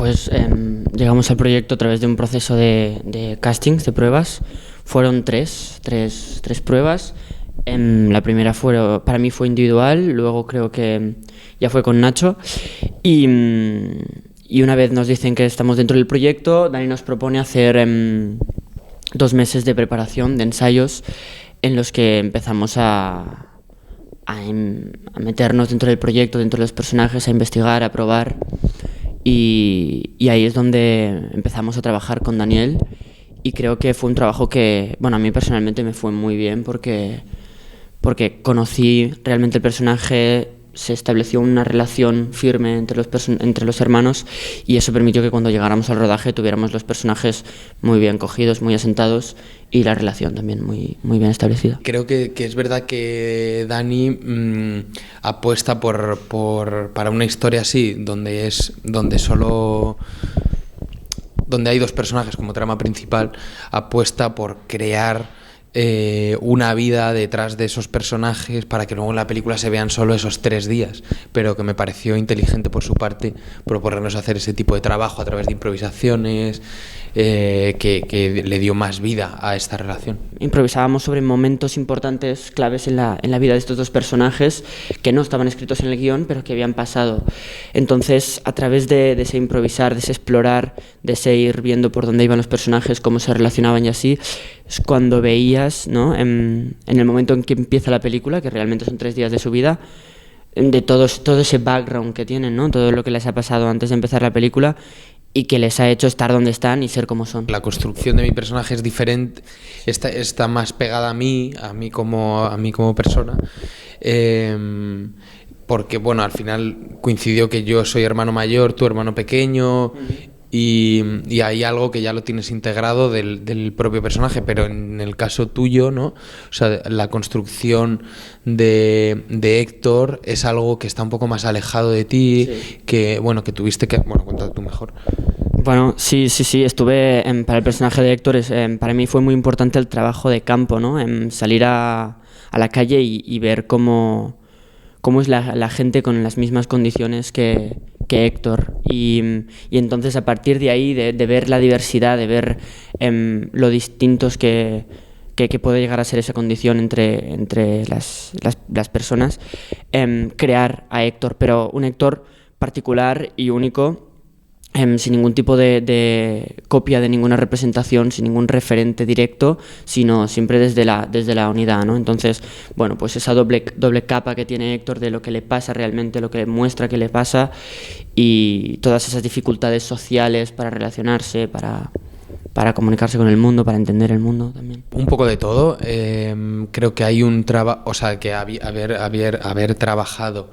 Pues llegamos al proyecto a través de un proceso de castings, de pruebas. Fueron tres pruebas. La primera para mí fue individual, luego creo que ya fue con Nacho. Y una vez nos dicen que estamos dentro del proyecto, Dani nos propone hacer 2 meses de preparación, de ensayos, en los que empezamos a meternos dentro del proyecto, dentro de los personajes, a investigar, a probar. Y ahí es donde empezamos a trabajar con Daniel, y creo que fue un trabajo que, bueno, a mí personalmente me fue muy bien porque conocí realmente el personaje, se estableció una relación firme entre los hermanos, y eso permitió que cuando llegáramos al rodaje tuviéramos los personajes muy bien cogidos, muy asentados, y la relación también muy bien establecida. Creo que es verdad que Dani apuesta para una historia así, donde hay 2 personajes como trama principal, apuesta por crear una vida detrás de esos personajes para que luego en la película se vean solo esos 3 días, pero que me pareció inteligente por su parte proponernos hacer ese tipo de trabajo a través de improvisaciones, que le dio más vida a esta relación. Improvisábamos sobre momentos importantes, claves en la vida de estos 2 personajes, que no estaban escritos en el guión, pero que habían pasado. Entonces, a través de ese improvisar, de ese explorar, de ese ir viendo por dónde iban los personajes, cómo se relacionaban y así, es cuando veías, ¿no?, en el momento en que empieza la película, que realmente son 3 días de su vida, de todo ese background que tienen, ¿no?, todo lo que les ha pasado antes de empezar la película, y que les ha hecho estar donde están y ser como son. La construcción de mi personaje es diferente, está más pegada a mí como persona, porque bueno, al final coincidió que yo soy hermano mayor, tú hermano pequeño, y hay algo que ya lo tienes integrado del propio personaje, pero en el caso tuyo, ¿no? O sea, la construcción de Héctor es algo que está un poco más alejado de ti, sí. que tuviste que... Bueno, cuéntame tú mejor. Bueno, sí, estuve... para el personaje de Héctor, para mí fue muy importante el trabajo de campo, ¿no? Salir a la calle y ver cómo es la gente con las mismas condiciones que Héctor, y entonces a partir de ahí, de ver la diversidad, de ver lo distintos que puede llegar a ser esa condición entre las personas, crear a Héctor, pero un Héctor particular y único, sin ningún tipo de copia de ninguna representación, sin ningún referente directo, sino siempre desde la unidad, ¿no? Entonces, bueno, pues esa doble capa que tiene Héctor de lo que le pasa realmente, lo que le muestra que le pasa, y todas esas dificultades sociales para relacionarse, para comunicarse con el mundo, para entender el mundo también. Un poco de todo. Creo que hay un trabajo, o sea, que haber trabajado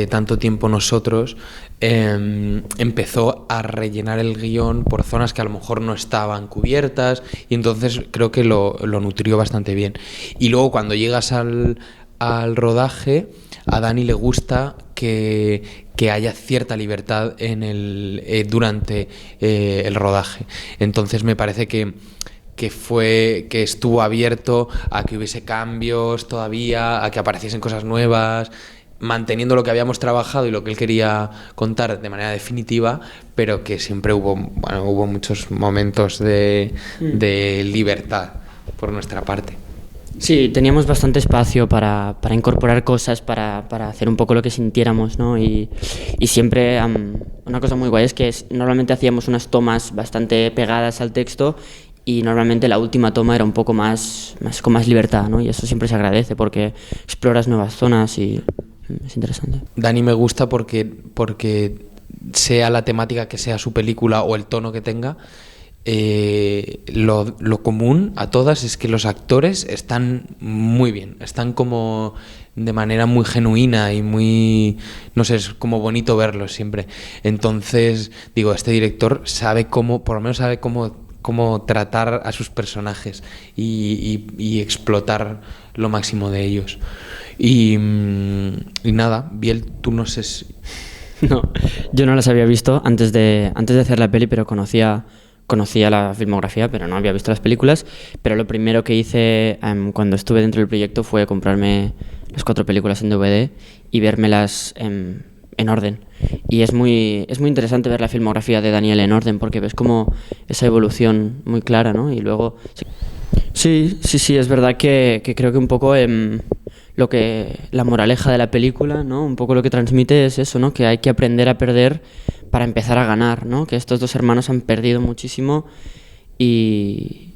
tanto tiempo nosotros empezó a rellenar el guión por zonas que a lo mejor no estaban cubiertas, y entonces creo que lo nutrió bastante bien. Y luego cuando llegas al rodaje, a Dani le gusta que haya cierta libertad durante el rodaje. Entonces me parece que estuvo abierto a que hubiese cambios todavía, a que apareciesen cosas nuevas, manteniendo lo que habíamos trabajado y lo que él quería contar de manera definitiva, pero que siempre hubo muchos momentos de libertad por nuestra parte. Sí, teníamos bastante espacio para incorporar cosas, para hacer un poco lo que sintiéramos, ¿no? Y siempre una cosa muy guay es que normalmente hacíamos unas tomas bastante pegadas al texto, y normalmente la última toma era un poco más con más libertad, ¿no? Y eso siempre se agradece porque exploras nuevas zonas y es interesante. Dani me gusta porque sea la temática que sea su película o el tono que tenga, lo común a todas es que los actores están muy bien, están como de manera muy genuina y muy, no sé, es como bonito verlos siempre. Entonces, digo, este director por lo menos sabe cómo tratar a sus personajes y explotar lo máximo de ellos. Y nada, Biel, tú no sé si... No, yo no las había visto antes de hacer la peli, pero conocía la filmografía, pero no había visto las películas. Pero lo primero que hice cuando estuve dentro del proyecto fue comprarme las 4 películas en DVD y vérmelas en orden. Y es muy interesante ver la filmografía de Daniel en orden, porque ves como esa evolución muy clara, ¿no? Y luego... Sí, es verdad que creo que un poco lo que la moraleja de la película, ¿no? Un poco lo que transmite es eso, ¿no? Que hay que aprender a perder para empezar a ganar, ¿no? Que estos dos hermanos han perdido muchísimo y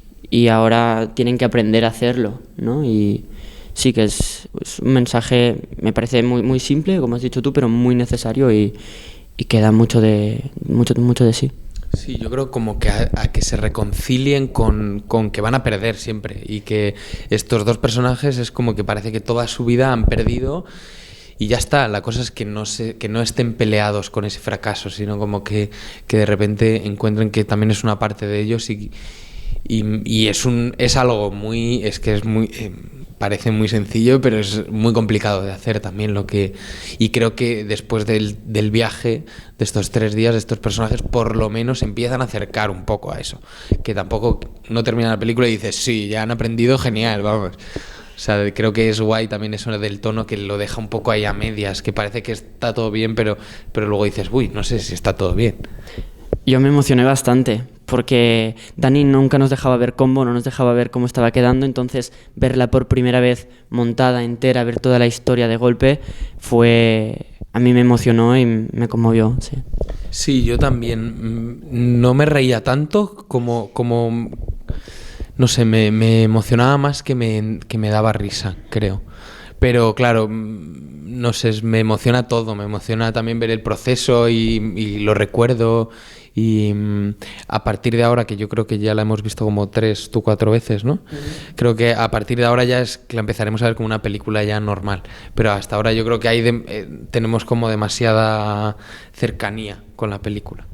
ahora tienen que aprender a hacerlo, ¿no? Y sí que es un mensaje, me parece muy simple, como has dicho tú, pero muy necesario y que da mucho de sí. Sí, yo creo como que a que se reconcilien con que van a perder siempre y que estos dos personajes es como que parece que toda su vida han perdido y ya está. La cosa es que no estén peleados con ese fracaso, sino como que de repente encuentren que también es una parte de ellos y es algo muy, es que es muy parece muy sencillo, pero es muy complicado de hacer también y creo que después del viaje de estos 3 días, estos personajes por lo menos empiezan a acercar un poco a eso, que tampoco no termina la película y dices, sí, ya han aprendido, genial, vamos. O sea, creo que es guay también eso del tono que lo deja un poco ahí a medias, que parece que está todo bien, pero luego dices, uy, no sé si está todo bien. Yo me emocioné bastante porque Dani nunca nos dejaba ver Combo, no nos dejaba ver cómo estaba quedando, entonces verla por primera vez montada entera, ver toda la historia de golpe, a mí me emocionó y me conmovió, sí. Sí, yo también. No me reía tanto como no sé, me emocionaba más que me daba risa, creo. Pero claro, no sé, me emociona todo, me emociona también ver el proceso y lo recuerdo y a partir de ahora, que yo creo que ya la hemos visto como 3, tú 4 veces, ¿no? Uh-huh. Creo que a partir de ahora ya es que la empezaremos a ver como una película ya normal, pero hasta ahora yo creo que tenemos como demasiada cercanía con la película.